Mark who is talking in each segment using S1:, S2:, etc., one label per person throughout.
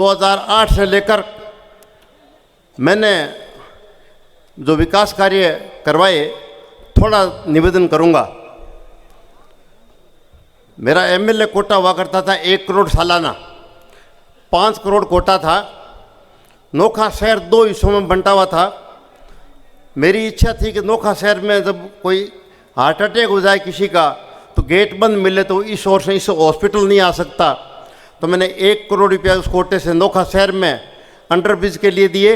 S1: 2008 से लेकर मैंने जो विकास कार्य करवाए, थोड़ा निवेदन करूंगा। मेरा एमएलए कोटा हुआ करता था 1 करोड़ सालाना, 5 करोड़ कोटा था। नोखा शहर 2 हिस्सों में बंटा हुआ था। मेरी इच्छा थी कि नोखा शहर में जब कोई हार्ट अटैक हो जाए किसी का तो गेट बंद मिले तो इस ओर से इस हॉस्पिटल नहीं आ सकता, तो मैंने 1 करोड़ रुपया उस कोटे से नोखा शहर में अंडरब्रिज के लिए दिए।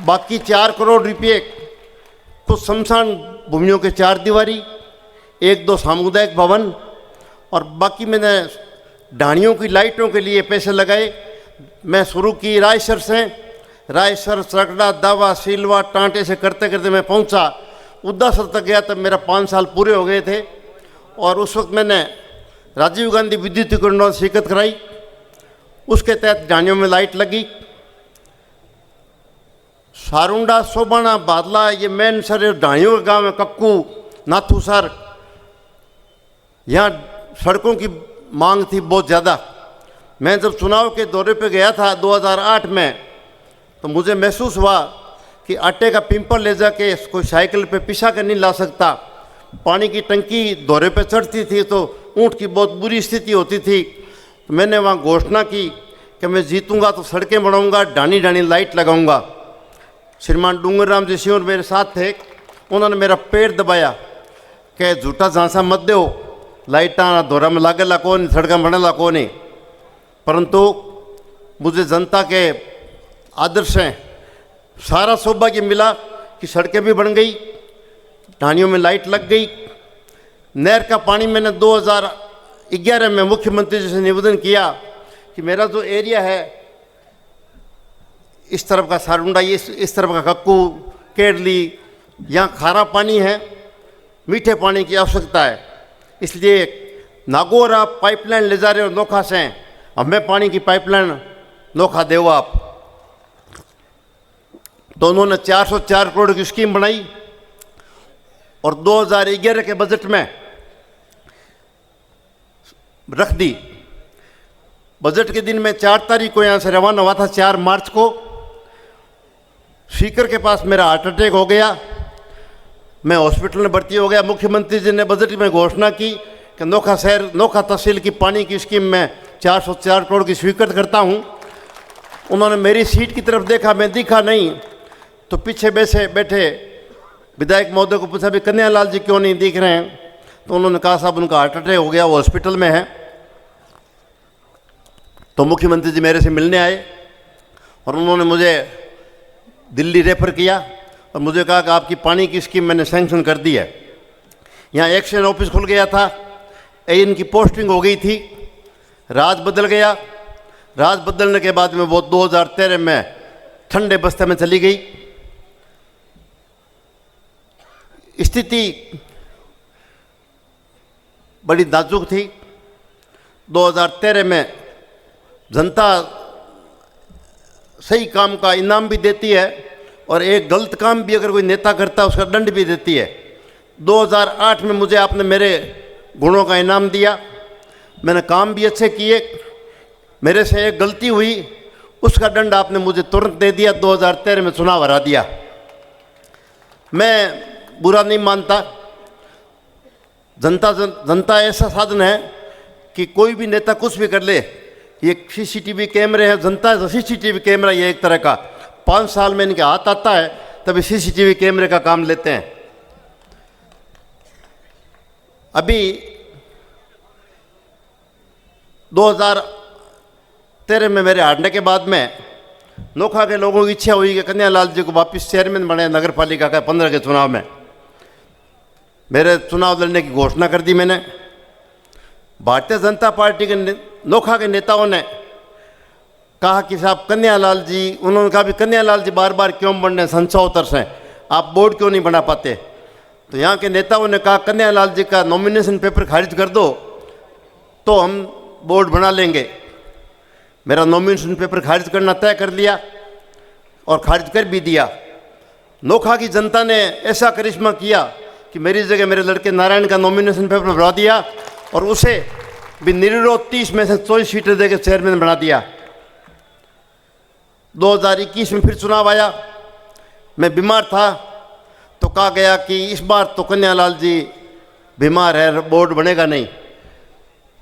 S1: बाकी 4 करोड़ रुपये कुछ शमशान भूमियों के 4 दीवारी, 1-2 सामुदायिक भवन, और बाकी मैंने ढाणियों की लाइटों के लिए पैसे लगाए। मैं शुरू की रायसर से, रायसर, सरगड़ा, दावा, सिलवा, टांटे से करते करते मैं पहुंचा उद्दासर तक गया। तब मेरा 5 साल पूरे हो गए थे और उस वक्त मैंने राजीव गांधी विद्युतीकरण में शिरकत कराई। उसके तहत ढाणियों में लाइट लगी। सारुंडा, सोबाना, बादला, ये मेन सर ढाणियों के गाँव है। कक्कू, नाथूसर, यहाँ सड़कों की मांग थी बहुत ज़्यादा। मैं जब चुनाव के दौरे पे गया था 2008 में, तो मुझे महसूस हुआ कि आटे का पिंपल ले जाके कोई साइकिल पे पिसा कर नहीं ला सकता। पानी की टंकी दौरे पे चढ़ती थी तो ऊँट की बहुत बुरी स्थिति होती थी। तो मैंने वहाँ घोषणा की कि मैं जीतूंगा तो सड़कें बनाऊंगा, ढाणी ढाणी लाइट लगाऊंगा। श्रीमान डूंगर राम जी सिंह मेरे साथ थे, उन्होंने मेरा पैर दबाया कि झूठा झांसा मत दो, लाइटा दौरा में लागेला कौन, सड़क बनेला कौन। परंतु मुझे जनता के आदर्श हैं, सारा सौभाग्य मिला कि सड़कें भी बन गई, ढाणियों में लाइट लग गई। नहर का पानी मैंने 2011 में मुख्यमंत्री जी से निवेदन किया कि मेरा जो एरिया है, इस तरफ का सारुंडा, इस तरफ का कक्कू, केरली, यहाँ खारा पानी है, मीठे पानी की आवश्यकता है, इसलिए नागौर आप पाइपलाइन ले जा रहे हो नोखा से, हमें पानी की पाइपलाइन नोखा देव आप। तो उन्होंने 404 करोड़ की स्कीम बनाई और 2011 के बजट में रख दी। बजट के दिन में 4 तारीख को यहाँ से रवाना हुआ था, 4 मार्च को। सीकर के पास मेरा हार्ट अटैक हो गया, मैं हॉस्पिटल में भर्ती हो गया। मुख्यमंत्री जी ने बजट में घोषणा की कि नोखा शहर, नोखा तहसील की पानी की स्कीम में 404 करोड़ की स्वीकृत करता हूँ। उन्होंने मेरी सीट की तरफ देखा, मैं दिखा नहीं, तो पीछे बैठे विधायक महोदय को पूछा भी कन्हैयालाल जी क्यों नहीं दिख रहे हैं, तो उन्होंने कहा साहब उनका हार्ट अटैक हो गया, वो हॉस्पिटल में है। तो मुख्यमंत्री जी मेरे से मिलने आए और उन्होंने मुझे दिल्ली रेफर किया और मुझे कहा कि आपकी पानी की स्कीम मैंने सैंक्शन कर दी है। यहाँ एक्शन ऑफिस खुल गया था, एएन की पोस्टिंग हो गई थी, राज बदल गया। राज बदलने के बाद में वो 2013 में ठंडे बस्ते में चली गई। स्थिति बड़ी नाजुक थी। 2013 में जनता सही काम का इनाम भी देती है और एक गलत काम भी अगर कोई नेता करता है उसका दंड भी देती है। 2008 में मुझे आपने मेरे गुणों का इनाम दिया, मैंने काम भी अच्छे किए। मेरे से एक गलती हुई, उसका दंड आपने मुझे तुरंत दे दिया, 2013 में चुनाव हरा दिया। मैं बुरा नहीं मानता। जनता ऐसा साधन है कि कोई भी नेता कुछ भी कर ले। ये सीसीटीवी कैमरे हैं, जनता का सीसीटीवी कैमरा ये एक तरह का। 5 साल में इनके हाथ आता है तभी सीसीटीवी कैमरे का काम लेते हैं। अभी 2013 में मेरे हारने के बाद में नोखा के लोगों की इच्छा हुई कि कन्हैयालाल जी को वापस चेयरमैन बने नगर पालिका का 15 के चुनाव में। मेरे चुनाव लड़ने की घोषणा कर दी मैंने। भारतीय जनता पार्टी के नोखा के नेताओं ने कहा कि साहब कन्हैयालाल जी, उन्होंने कहा भी कन्हैयालाल जी बार बार क्यों बन रहे, संसौतर से आप बोर्ड क्यों नहीं बना पाते। तो यहाँ के नेताओं ने कहा कन्हैयालाल जी का नॉमिनेशन पेपर खारिज कर दो तो हम बोर्ड बना लेंगे। मेरा नॉमिनेशन पेपर खारिज करना तय कर लिया और खारिज कर भी दिया। नोखा की जनता ने ऐसा करिश्मा किया कि मेरी जगह मेरे लड़के नारायण का नॉमिनेशन पेपर भरा दिया और उसे भी निर्विरोध 30 में से 24 सीटें देकर चेयरमैन बना दिया। 2021 में फिर चुनाव आया, मैं बीमार था तो कहा गया कि इस बार तो कन्हैयालाल जी बीमार है, बोर्ड बनेगा नहीं।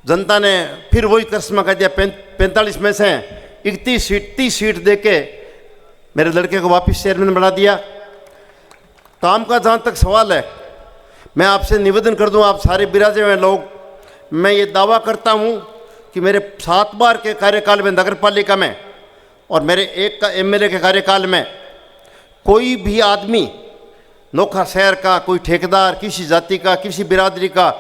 S1: जनता ने फिर वही करिश्मा कर दिया, 45 में से 30 सीट देके मेरे लड़के को वापस चेयरमैन बना दिया। काम का जहाँ तक सवाल है, मैं आपसे निवेदन कर दूं, आप सारे बिराजे हुए लोग, मैं ये दावा करता हूँ कि मेरे 7 बार के कार्यकाल में नगर पालिका में और मेरे 1 का एमएलए के कार्यकाल में कोई भी आदमी नोखा शहर का, कोई ठेकेदार, किसी जाति का, किसी बिरादरी का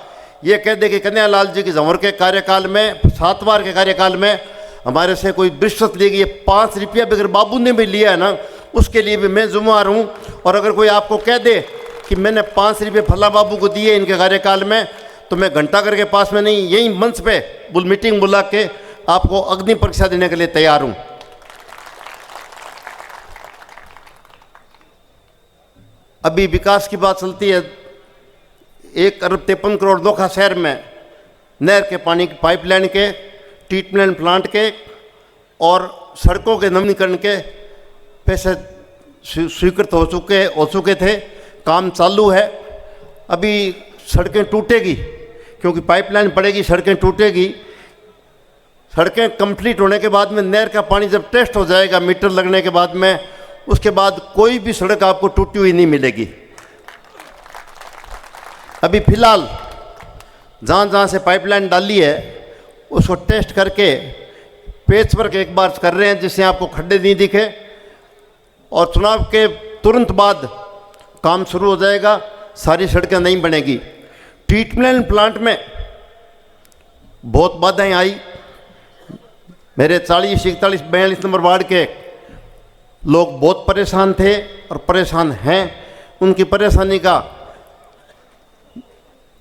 S1: ये कह दे कि कन्हैयालाल जी के जंवर के कार्यकाल में, 7 बार के कार्यकाल में हमारे से कोई रिश्वत ली गई, 5 रुपया भी अगर बाबू ने भी लिया है ना, उसके लिए भी मैं जिम्मेवार हूँ। और अगर कोई आपको कह दे कि मैंने 5 रुपये फला बाबू को दिए इनके कार्यकाल में, तो मैं घंटाघर के पास में नहीं, यही मंच पे मीटिंग बुला के आपको अग्नि परीक्षा देने के लिए तैयार हूँ। अभी विकास की बात चलती है, 1 अरब 53 करोड़ नोखा शहर में नहर के पानी की पाइपलाइन के, ट्रीटमेंट प्लांट के और सड़कों के नवीनीकरण के पैसे स्वीकृत हो चुके थे। काम चालू है। अभी सड़कें टूटेगी क्योंकि पाइपलाइन पड़ेगी, सड़कें टूटेगी। सड़कें कंप्लीट होने के बाद में नहर का पानी जब टेस्ट हो जाएगा मीटर लगने के बाद में, उसके बाद कोई भी सड़क आपको टूटी हुई नहीं मिलेगी। अभी फिलहाल जहाँ जहाँ से पाइपलाइन डाली है उसको टेस्ट करके पेच वर्क एक बार कर रहे हैं जिससे आपको खड्डे नहीं दिखे, और चुनाव के तुरंत बाद काम शुरू हो जाएगा, सारी सड़कें नहीं बनेगी। ट्रीटमेंट प्लांट में बहुत बाधाएं आई। मेरे 40, 41, 42 नंबर वार्ड के लोग बहुत परेशान थे और परेशान हैं। उनकी परेशानी का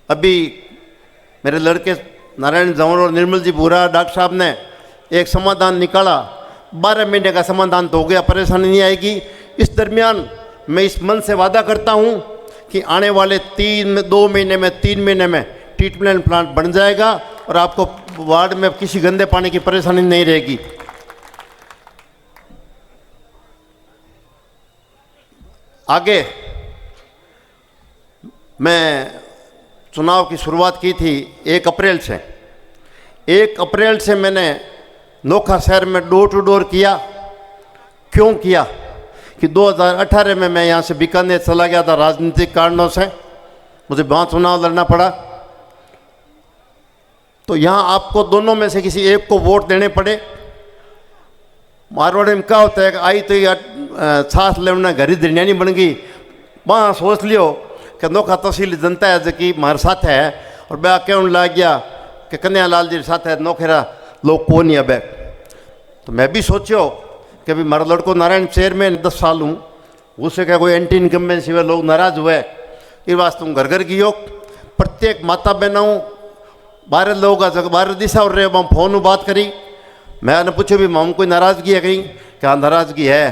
S1: अभी मेरे लड़के नारायण जंवर और निर्मल जी भूरा डॉक्टर साहब ने एक समाधान निकाला। 12 महीने का समाधान तो हो गया, परेशानी नहीं आएगी। इस दरमियान मैं इस मन से वादा करता हूं कि आने वाले 2 महीने में 3 महीने में ट्रीटमेंट प्लांट बन जाएगा और आपको वार्ड में किसी गंदे पानी की परेशानी नहीं रहेगी। आगे मैं चुनाव की शुरुआत की थी 1 अप्रैल से। 1 अप्रैल से मैंने नोखा शहर में डोर टू डोर किया। क्यों किया कि 2018 में मैं यहाँ से बीकानेर चला गया था, राजनीतिक कारणों से मुझे वहाँ चुनाव लड़ना पड़ा। तो यहाँ आपको दोनों में से किसी एक को वोट देने पड़े। मारवाड़ी में क्या होता है कि आई तो ये छाछ लेना घरी दिरनियानी बन गई, वहाँ सोच लियो कि नोखा तहसील जनता है जो कि हमारे साथ है, और ब्याह कहने लग गया कि कन्हैयालाल जी साथ है, नौखेरा लोग को नहीं। अब तो मैं भी सोचो कि भाई हमारा लड़को नारायण शहर में 10 साल हूँ, उससे क्या कोई एंटी इनकम्बेंसी हुए लोग नाराज हुए। इस वास्ते तुम घर घर गियो, प्रत्येक माता बहनों 12 लोग जगह 12 दिशा और रहे हम फोन में बात करी। मैंने पूछो भी हम कोई नाराज़गी है कहीं, क्या नाराज़गी है?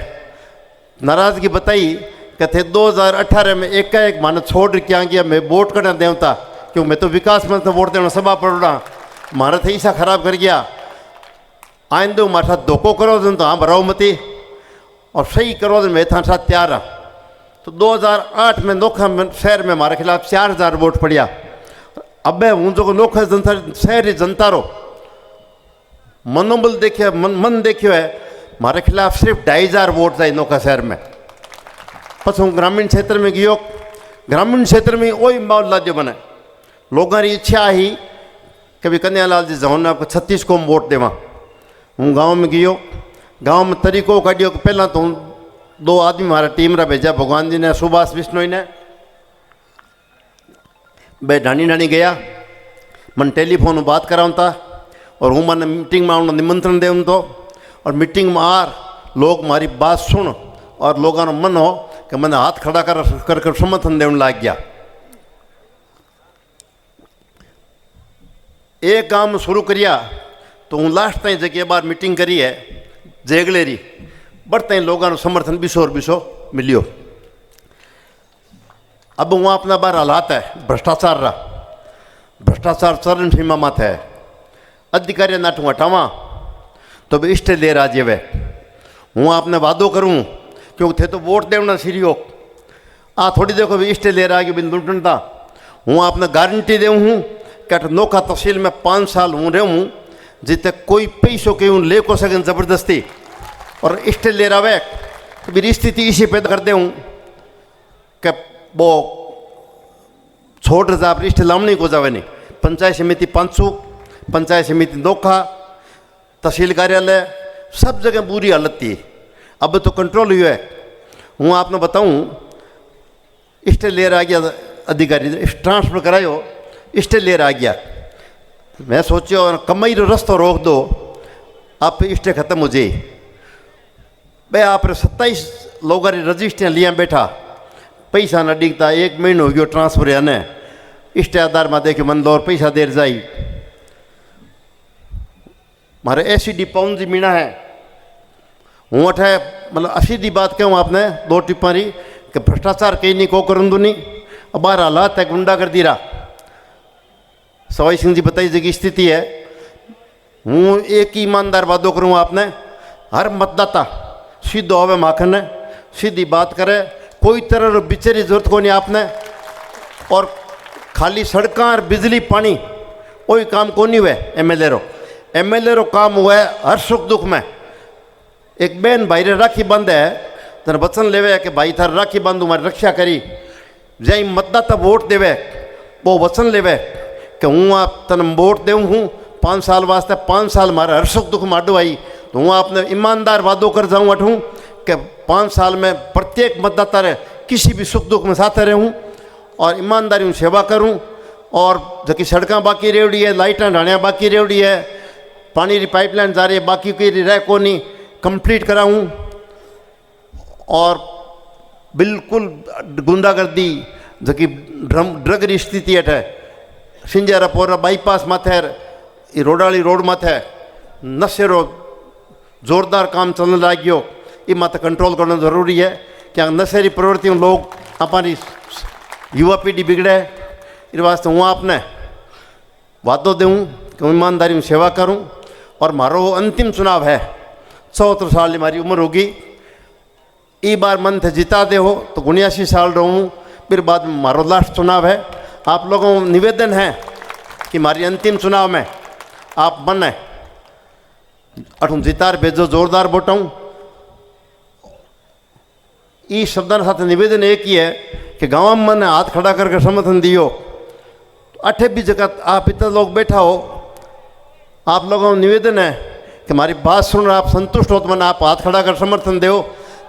S1: नाराज़गी बताई कि थे 2018 में एक माने छोड़ क्या गया, मैं वोट करना देवता क्यों, मैं तो विकास मंत्री वोट देना सभा पड़ रहा, हमारा थे ऐसा खराब कर गया। आइंदो हमारे साथ धोखो करो तो हाँ भराओ मती और सही करो तो मैं था साथ तैयार हाँ। तो 2008 में नोखा शहर में हमारे खिलाफ 4000 वोट पड़िया। अब हूँ जो नोखा जनता शहरी जनता रो मनोबल देखिए, मन देखियो है, हमारे खिलाफ सिर्फ 2500 वोट थे नोखा शहर में। बस हूँ ग्रामीण क्षेत्र में गयो, ग्रामीण क्षेत्र में वही माहौल लाद्यो बने। लोगों की इच्छा ही कि भी कन्हैयालाल जी जौन आपको 36 को वोट देवा। हूँ गाँव में गयो, गाँव में तरीको काटियो। पहला तो 2 आदमी हमारा टीम रा भेजा, भगवान जी ने, सुभाष विष्णु ने। बे ढाणी ढाणी गया, मन टेलीफोन में बात कराऊँ था और हूँ मैंने मीटिंग में आना निमंत्रण देऊँ तो, और मीटिंग में आर लोग हमारी बात सुन और लोगों का मन हो कि मैंने हाथ खड़ा कर समर्थन देने लग गया। एक काम शुरू करिया तो हूँ लास्ट तक जगह बार मीटिंग करी है जेगलेरी, बढ़ते लोगों समर्थन 200 मिलियो। अब वहाँ अपना बार हालात है भ्रष्टाचार रहा, भ्रष्टाचार चरण सीमा मत है। अधिकारी नाठू हटावा तो भी इष्ट ले राज्य वे हूँ आपने वादो करूँ क्योंकि थे तो वोट देना सीरियो आ थोड़ी देखो भी इष्ट ले रहा बिन लुटनता हूँ आपने गारंटी दे हूँ कि नौका तहसील में 5 साल हूँ रहूँ जितने कोई पैसों के ले को सकें ज़बरदस्ती और इष्ट ले रहा वे तो मेरी स्थिति इसी पैदा कर दे हूँ कि वो छोड़ रहा इष्ट लामनी को जावे नहीं। पंचायत समिति 500 पंचायत समिति नोखा तहसील कार्यालय सब जगह बुरी हालत थी। अब तो कंट्रोल हुआ है। हूँ आपने बताऊँ इष्ट लेर आ गया अधिकारी ट्रांसफर करायो इष्ट लेर आ गया। मैं सोचो कमाई रो रस्तो रोक दो आप इष्ट खत्म हो जाए भाई आप 27 लोगों रजिस्टर लिया बैठा पैसा न डिगता 1 महीनो हो गयो ट्रांसफर याने इष्ट आधार में देखे मन लो और पैसा देर जाई मारे ऐसी डी पाउन जी मीना है हूँ अठे मतलब असी दी बात कहूँ आपने 2 टिप्पणी कि भ्रष्टाचार कहीं नहीं को करंदू नहीं अब बार हालात है गुंडा कर दी रहा सवाई सिंह जी बताई जगह स्थिति है। हूँ एक ही ईमानदार वादो करूँ आपने हर मतदाता सीधो आवे माखन सीधी बात करे कोई तरह बिचरी जरूरत को नहीं आपने और खाली सड़क और बिजली पानी कोई काम को नहीं हुए एमएलए रो काम हुआ है हर सुख दुख में। एक बहन भाई रे राखी बंद है तेरे वचन लेवे कि भाई थार राखी बंद हमारी रक्षा करी जै मतदाता वोट देवे वो वचन लेवे कि हूँ आप तन वोट देऊँ हूँ 5 साल वास्ते 5 साल मारे हर सुख दुख माडो आई तो हूँ आपने ईमानदार वादो कर जाऊँ अठूँ कि 5 साल में प्रत्येक मतदाता रे किसी भी सुख दुख में साथ रहूँ और ईमानदारी सेवा करूँ और जबकि सड़कें बाकी रेवड़ी है लाइटें ढाणियाँ बाकी रेवड़ी है पानी की पाइपलाइन जा रही है बाकी कोई रह को नहीं कंप्लीट कराऊँ और बिल्कुल गुंडागर्दी जबकि ड्रग री स्थिति है सिंजारा पोरा बाईपास माथे रोडाली रोड माथे नशेरो जोरदार काम चलने लग्यो ये माथे कंट्रोल करना जरूरी है क्या नशेरी प्रवृत्तियों लोग हमारी युवा पीढ़ी बिगड़े इस वास्ते हूँ आपने वादो दूँ कि ईमानदारी में सेवा करूँ और मारो अंतिम चुनाव है 74 साल हमारी उम्र होगी ई बार मन थे जिता दे हो तो 79 साल रहूँ फिर बाद में मारो लास्ट चुनाव है। आप लोगों को निवेदन है कि हमारी अंतिम चुनाव में आप मन है अठूँ जितार भेजो जोरदार बोटाऊँ ई शब्दों साथ निवेदन एक ही है कि गाँव में मन हाथ खड़ा करके समर्थन दियो अठे भी जगह आप इतना लोग बैठा हो आप लोगों को निवेदन है कि हमारी बात सुन आप संतुष्ट हो तो मन आप हाथ खड़ा कर समर्थन दो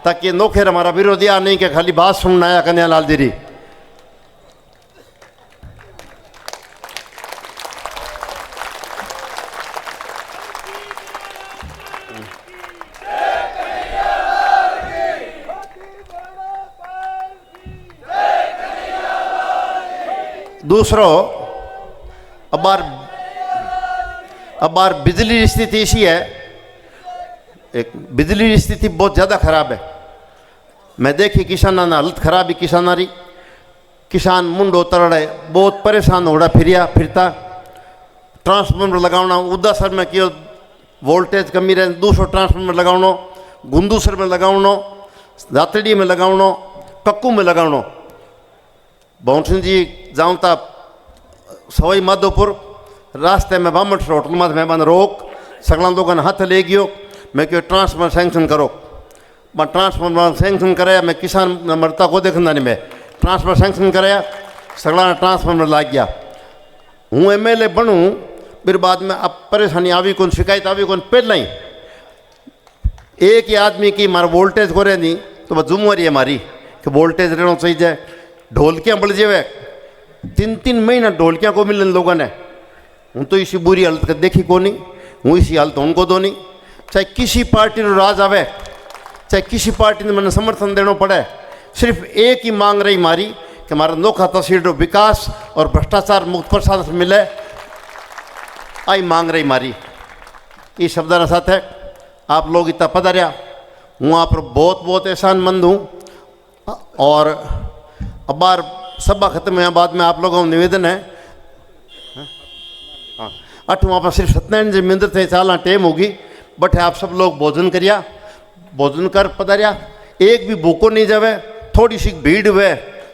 S1: ताकि नौखेर हमारा विरोधी आ नहीं कि खाली बात सुनना आया कन्यालाल जी। दूसरों अब बार बिजली की स्थिति ऐसी है एक बिजली की स्थिति बहुत ज़्यादा ख़राब है। मैं देखी किसाना ना हालत खराब ही किसानारी किसान मुंडो तरड़े बहुत परेशान हो रहा फिरता ट्रांसफार्मर लगाना उदासर में क्यों वोल्टेज कमी रहे 200 ट्रांसफार्मर लगाना गुंदूसर में लगाना दातड़ी में लगाना कक्कू में लगाना बहुसिंह जी जाऊँ था सवाई माधोपुर रास्ते में बामठ होटल में मैं रोक सगला लोगों ने हाथ ले गयो मैं क्यों ट्रांसफार्मर सैंक्शन करो मैं ट्रांसफार्मर सैंक्शन कराया मैं किसान मरता को देखना नहीं मैं ट्रांसफार्मर सैंक्शन कराया सगला ट्रांसफार्मर लाग गया। हूँ एमएलए बनूँ फिर बाद में अब परेशानी आवी कौन शिकायत आवी कौन पहले ही एक ही आदमी की मारा वोल्टेज को नहीं तो वह जिम्मेवारी है हमारी कि वोल्टेज रहना चाहिए। ढोलकियाँ बढ़ जावे 3-3 महीना ढोलकियाँ को मिलने लोगों ने हूँ तो इसी बुरी हालत का देखी को नहीं हूँ इसी हालत उनको दो नहीं चाहे किसी पार्टी रो राज आवे चाहे किसी पार्टी ने मैंने समर्थन देना पड़े सिर्फ एक ही मांग रही मारी कि हमारा नोखा तहसील रो विकास और भ्रष्टाचार मुक्त प्रशासन मिले आई मांग रही मारी ये शब्दाना साथ है। आप लोग इतना पधारिया हूँ आप बहुत बहुत एहसानमंद हूँ और अब बार सभा खत्म हुआ बाद में आप लोगों को निवेदन है हाँ अठ वहाँ पर सिर्फ सत्यनारायण जी मंदिर थे, चाल टेम होगी, बट आप सब लोग भोजन करिया, भोजन कर पधारिया, एक भी भूखो नहीं जावे, थोड़ी सी भीड़ हुए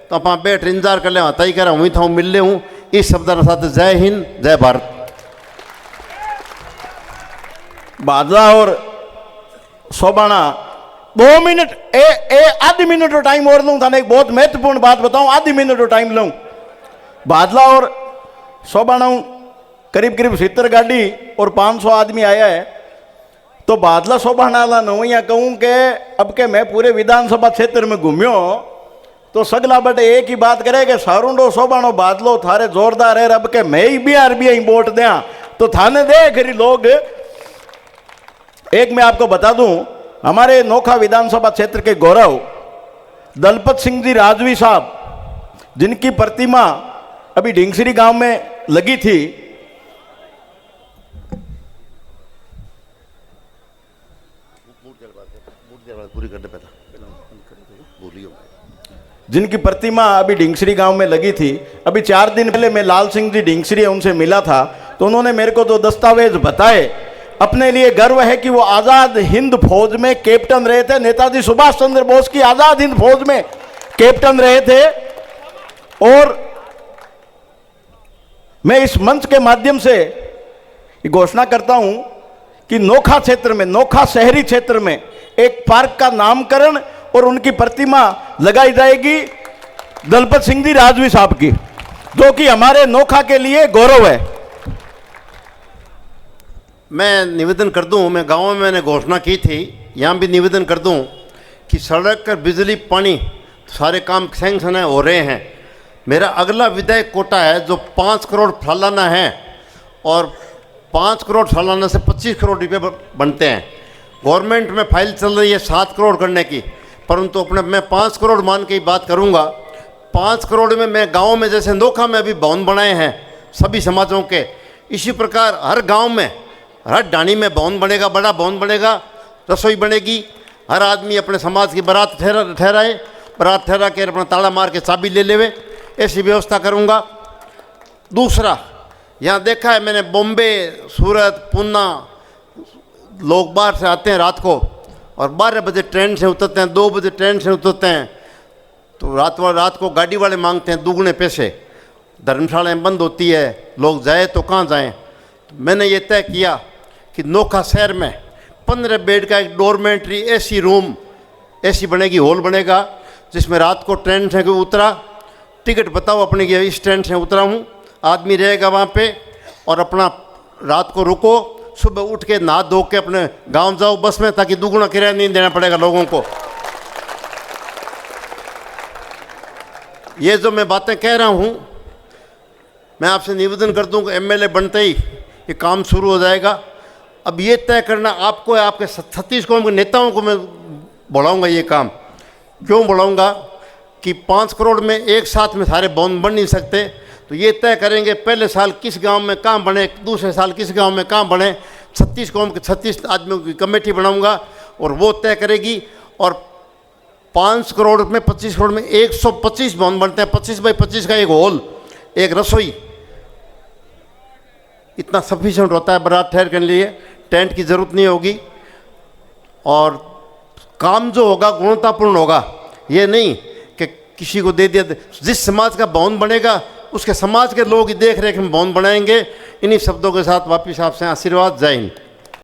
S1: तो आप बैठ इंतजार कर ले, आता ही करा वहीं था मिल ले हूँ। इस शब्द के साथ जय हिंद जय भारत।
S2: बादला और सोबाना 2 मिनट आधी मिनट का टाइम और लूँ, थाने एक बहुत महत्वपूर्ण बात बताऊं, आधी मिनट का टाइम लूँ। बादला और सोबाना करीब करीब 70 गाड़ी और 500 आदमी आया है, तो बादला सोबाना वाला न यहाँ कहूँ कि अब के मैं पूरे विधानसभा क्षेत्र में घूम्यो तो सगला बटे एक ही बात करे कि सारूंडो सोबानो बादलो थारे जोरदार है, अब के मैं ही बिहार भी वोट दिया तो थाने दे खरी लोग। एक मैं आपको बता दूं, हमारे नोखा विधानसभा क्षेत्र के गौरव दलपत सिंह जी राजवी साहब, जिनकी प्रतिमा अभी ढिंगसरी गांव में लगी थी, जिनकी प्रतिमा अभी ढिंगसरी गांव में लगी थी, अभी 4 दिन पहले मैं लाल सिंह जी ढिंगसरी उनसे मिला था, तो उन्होंने मेरे को जो दस्तावेज बताए, अपने लिए गर्व है कि वो आज़ाद हिंद फौज में कैप्टन रहे थे, नेताजी सुभाष चंद्र बोस की आज़ाद हिंद फौज में कैप्टन रहे थे। और मैं इस मंच के माध्यम से घोषणा करता हूं कि नोखा क्षेत्र में, नोखा शहरी क्षेत्र में एक पार्क का नामकरण और उनकी प्रतिमा लगाई जाएगी दलपत सिंह जी राजवी साहब की, जो कि हमारे नोखा के लिए गौरव है।
S1: मैं निवेदन कर दूं, मैं गांव में मैंने घोषणा की थी, यहाँ भी निवेदन कर दूं कि सड़क कर बिजली पानी सारे काम सैंक्शन हो रहे हैं। मेरा अगला विधायक कोटा है जो 5 करोड़ सालाना है, और 5 करोड़ सालाना से 25 करोड़ रुपये बनते हैं। गवर्नमेंट में फाइल चल रही है 7 करोड़ करने की, परंतु अपने मैं 5 करोड़ मान के ही बात करूंगा। 5 करोड़ में मैं गांव में जैसे नोखा में अभी भवन बनाए हैं सभी समाजों के, इसी प्रकार हर गांव में, हर डाणी में भवन बनेगा, बड़ा भवन बनेगा, रसोई बनेगी, हर आदमी अपने समाज की बारात ठहराए, बारात ठहरा के अपना ताला मार के चाबी ले लेवे, ऐसी व्यवस्था करूंगा। दूसरा, यहाँ देखा है मैंने बॉम्बे, सूरत, पूना, लोग बाहर से आते हैं रात को और 12 बजे ट्रेन से उतरते हैं, 2 बजे ट्रेन से उतरते हैं, तो रात को गाड़ी वाले मांगते हैं दुगने पैसे, धर्मशालाएँ बंद होती है, लोग जाए तो कहाँ जाएँ। तो मैंने ये तय किया कि नोखा शहर में 15 बेड का एक डोरमेट्री एसी रूम, एसी बनेगी, हॉल बनेगा, जिसमें रात को ट्रेन से उतरा, टिकट बताओ अपने कि इस ट्रेन से उतरा हूँ, आदमी रहेगा वहाँ पे, और अपना रात को रुको, सुबह उठ के नहा धो के अपने गांव जाओ बस में, ताकि दुगुना किराया नहीं देना पड़ेगा लोगों को। ये जो मैं बातें कह रहा हूँ, मैं आपसे निवेदन कर दूँ कि एमएलए बनते ही ये काम शुरू हो जाएगा। अब ये तय करना आपको है, आपके 36 कौम के नेताओं को मैं बढ़ाऊँगा ये काम। क्यों बढ़ाऊँगा कि 5 करोड़ में एक साथ में सारे भवन बन नहीं सकते, तो ये तय करेंगे पहले साल किस गांव में कहाँ बने, दूसरे साल किस गांव में कहाँ बने। 36 कौम के 36 आदमियों की कमेटी बनाऊंगा और वो तय करेगी। और 5 करोड़ में 25 करोड़ में 125 भवन बनते हैं, 25 बाई 25 का एक हॉल, एक रसोई, इतना सफिशिएंट होता है बारात ठहर के लिए, टेंट की ज़रूरत नहीं होगी। और काम जो होगा गुणवत्तापूर्ण होगा, ये नहीं कि किसी को दे दिया। जिस समाज का भवन बनेगा उसके समाज के लोग ही देख रेख में भवन बनाएंगे। इन्हीं शब्दों के साथ वापिस आपसे आशीर्वाद। जय हिंद।